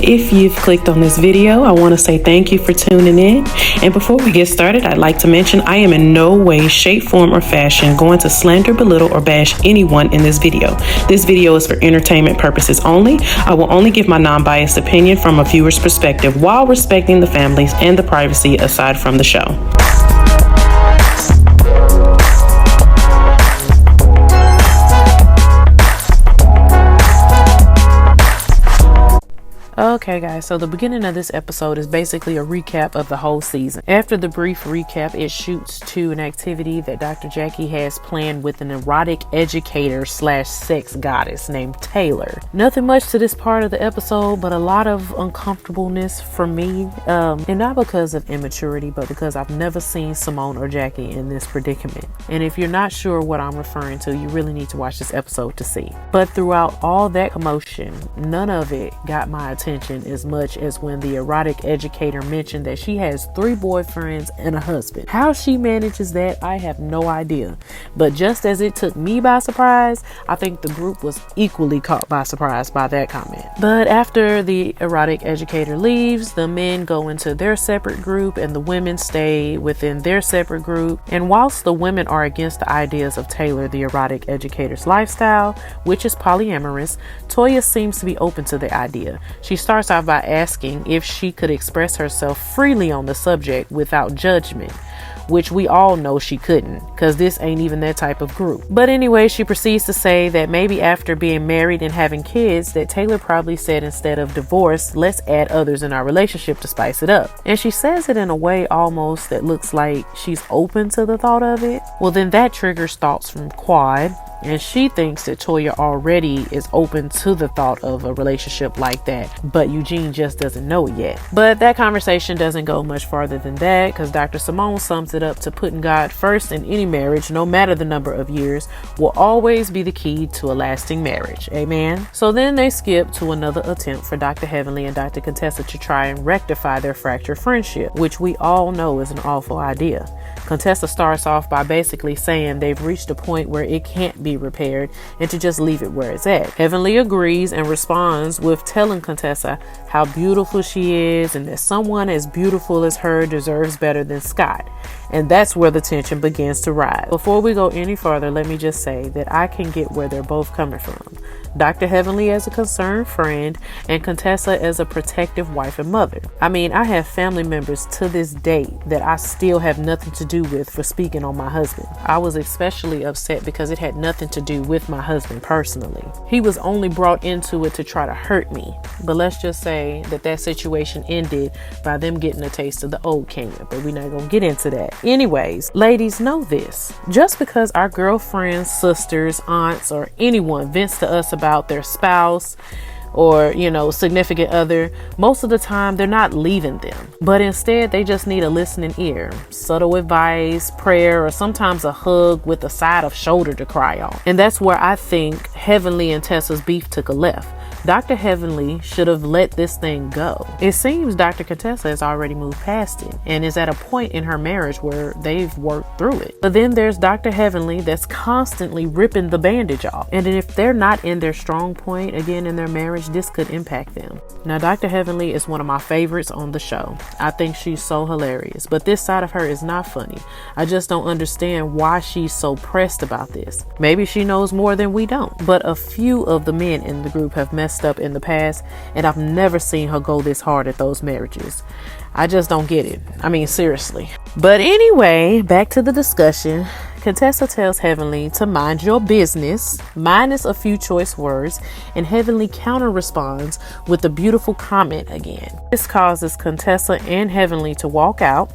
If you've clicked on this video, I want to say thank you for tuning in. And before we get started, I'd like to mention I am in no way, shape, form, or fashion going to slander, belittle, or bash anyone in this video. This video is for entertainment purposes only. I will only give my non-biased opinion from a viewer's perspective while respecting the families and the privacy aside from the show. Okay guys, so the beginning of this episode is basically a recap of the whole season. After the brief recap, it shoots to an activity that Dr. Jackie has planned with an erotic educator / sex goddess named Taylor. Nothing much to this part of the episode, but a lot of uncomfortableness for me, and not because of immaturity, but because I've never seen Simone or Jackie in this predicament. And if you're not sure what I'm referring to, you really need to watch this episode to see. But throughout all that commotion, none of it got my attention as much as when the erotic educator mentioned that she has 3 boyfriends and a husband. How she manages that, I have no idea. But just as it took me by surprise, I think the group was equally caught by surprise by that comment. But after the erotic educator leaves, the men go into their separate group and the women stay within their separate group. And whilst the women are against the ideas of Taylor, the erotic educator's lifestyle, which is polyamorous, Toya seems to be open to the idea. She starts off by asking if she could express herself freely on the subject without judgment, which we all know she couldn't, because this ain't even that type of group. But anyway, she proceeds to say that maybe after being married and having kids, that Taylor probably said instead of divorce, let's add others in our relationship to spice it up. And she says it in a way almost that looks like she's open to the thought of it. Well, then that triggers thoughts from Quad, and she thinks that Toya already is open to the thought of a relationship like that, but Eugene just doesn't know it yet. But that conversation doesn't go much farther than that, because Dr. Simone sums it up to putting God first in any marriage, no matter the number of years, will always be the key to a lasting marriage. Amen. So then they skip to another attempt for Dr. Heavenly and Dr. Contessa to try and rectify their fractured friendship, which we all know is an awful idea. Contessa starts off by basically saying they've reached a point where it can't be repaired and to just leave it where it's at. Heavenly agrees and responds with telling Contessa how beautiful she is and that someone as beautiful as her deserves better than Scott. And that's where the tension begins to rise. Before we go any further, let me just say that I can get where they're both coming from. Dr. Heavenly as a concerned friend and Contessa as a protective wife and mother. I mean, I have family members to this day that I still have nothing to do with for speaking on my husband. I was especially upset because it had nothing to do with my husband personally. He was only brought into it to try to hurt me. But let's just say that situation ended by them getting a taste of the old Kenya, but we're not gonna get into that. Anyways, ladies, know this. Just because our girlfriends, sisters, aunts, or anyone vents to us about their spouse or, significant other, most of the time they're not leaving them, but instead they just need a listening ear, subtle advice, prayer, or sometimes a hug with a side of shoulder to cry on. And that's where I think Heavenly and Tessa's beef took a left. Dr. Heavenly should have let this thing go. It seems Dr. Contessa has already moved past it and is at a point in her marriage where they've worked through it. But then there's Dr. Heavenly that's constantly ripping the bandage off. And if they're not in their strong point again in their marriage, this could impact them. Now, Dr. Heavenly is one of my favorites on the show. I think she's so hilarious, but this side of her is not funny. I just don't understand why she's so pressed about this. Maybe she knows more than we don't, but a few of the men in the group have messed up in the past, and I've never seen her go this hard at those marriages. I just don't get it. I mean, seriously. But anyway, back to the discussion. Contessa tells Heavenly to mind your business, minus a few choice words, and Heavenly counter responds with a beautiful comment again. This causes Contessa and Heavenly to walk out,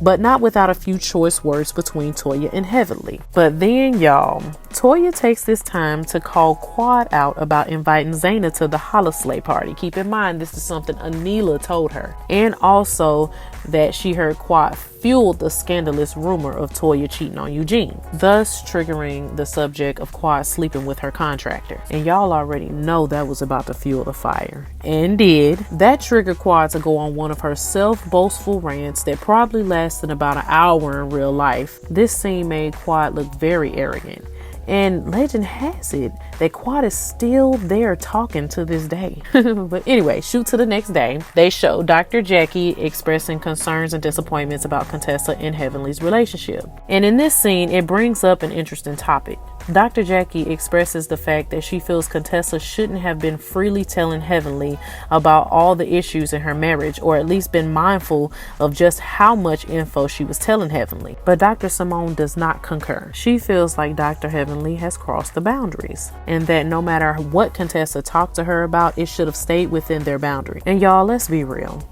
but not without a few choice words between Toya and Heavenly. But then, y'all, Toya takes this time to call Quad out about inviting Zaina to the holiday party. Keep in mind, this is something Anila told her. And also that she heard Quad fueled the scandalous rumor of Toya cheating on Eugene, thus triggering the subject of Quad sleeping with her contractor. And y'all already know that was about to fuel the fire. And did. That triggered Quad to go on one of her self-boastful rants that probably lasted about an hour in real life. This scene made Quad look very arrogant. And legend has it that Quad is still there talking to this day. But anyway, shoot to the next day. They show Dr. Jackie expressing concerns and disappointments about Contessa and Heavenly's relationship. And in this scene, it brings up an interesting topic. Dr. Jackie expresses the fact that she feels Contessa shouldn't have been freely telling Heavenly about all the issues in her marriage, or at least been mindful of just how much info she was telling Heavenly. But Dr. Simone does not concur. She feels like Dr. Heavenly has crossed the boundaries, and that no matter what Contessa talked to her about, it should have stayed within their boundary. And y'all, let's be real.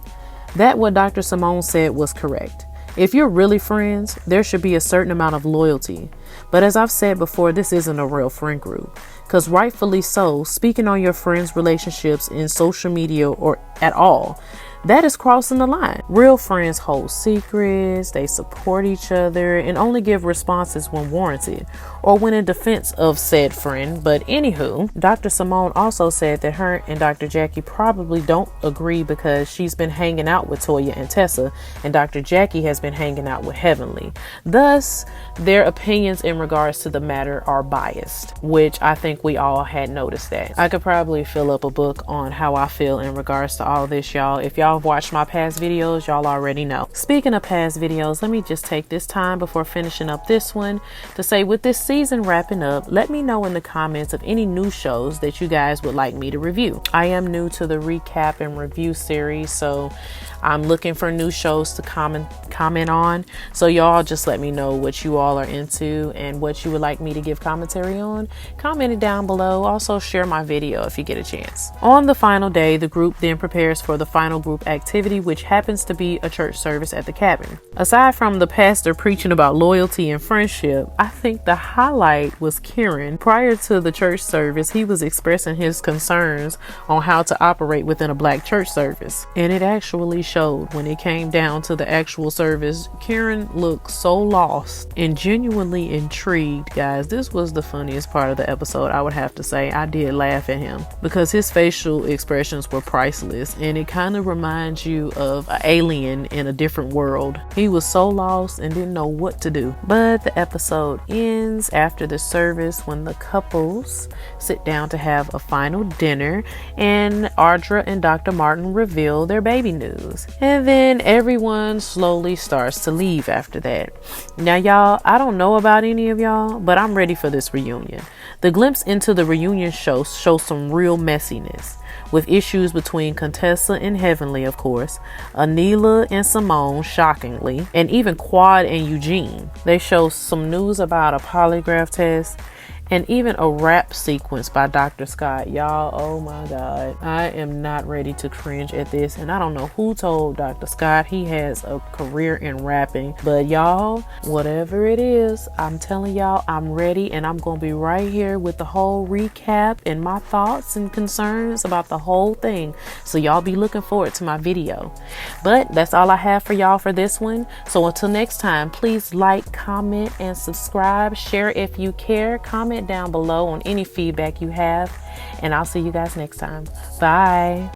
That what Dr. Simone said was correct. If you're really friends, there should be a certain amount of loyalty. But as I've said before, this isn't a real friend group. Because rightfully so, speaking on your friends' relationships in social media or at all, that is crossing the line. Real friends hold secrets, they support each other, and only give responses when warranted or when in defense of said friend. But anywho, Dr. Simone also said that her and Dr. Jackie probably don't agree because she's been hanging out with Toya and Tessa, and Dr. Jackie has been hanging out with Heavenly. Thus, their opinions in regards to the matter are biased, which I think we all had noticed that. I could probably fill up a book on how I feel in regards to all this, y'all. If y'all have watched my past videos, y'all already know. Speaking of past videos, let me just take this time before finishing up this one to say, with this season wrapping up, let me know in the comments of any new shows that you guys would like me to review. I am new to the recap and review series, so I'm looking for new shows to comment on. So y'all just let me know what you all are into and what you would like me to give commentary on. Comment it down below. Also share my video if you get a chance. On the final day, the group then prepares for the final group activity, which happens to be a church service at the cabin. Aside from the pastor preaching about loyalty and friendship, I think the highlight was Kieran. Prior to the church service, he was expressing his concerns on how to operate within a black church service, and it actually showed. When it came down to the actual service, Kieran looked so lost and genuinely intrigued. Guys, this was the funniest part of the episode, I would have to say. I did laugh at him because his facial expressions were priceless, and it kind of reminds you of an alien in a different world. He was so lost and didn't know what to do. But the episode ends after the service when the couples sit down to have a final dinner, and Audra and Dr. Martin reveal their baby news. And then everyone slowly starts to leave after that. Now, y'all, I don't know about any of y'all, but I'm ready for this reunion. The glimpse into the reunion shows some real messiness, with issues between Contessa and Heavenly, of course, Anila and Simone, shockingly, and even Quad and Eugene. They show some news about a polygraph test, and even a rap sequence by Dr. Scott. Y'all, oh my God. I am not ready to cringe at this. And I don't know who told Dr. Scott he has a career in rapping. But y'all, whatever it is, I'm telling y'all, I'm ready. And I'm going to be right here with the whole recap and my thoughts and concerns about the whole thing. So y'all be looking forward to my video. But that's all I have for y'all for this one. So until next time, please like, comment, and subscribe. Share if you care. Comment down below on any feedback you have, and I'll see you guys next time. Bye.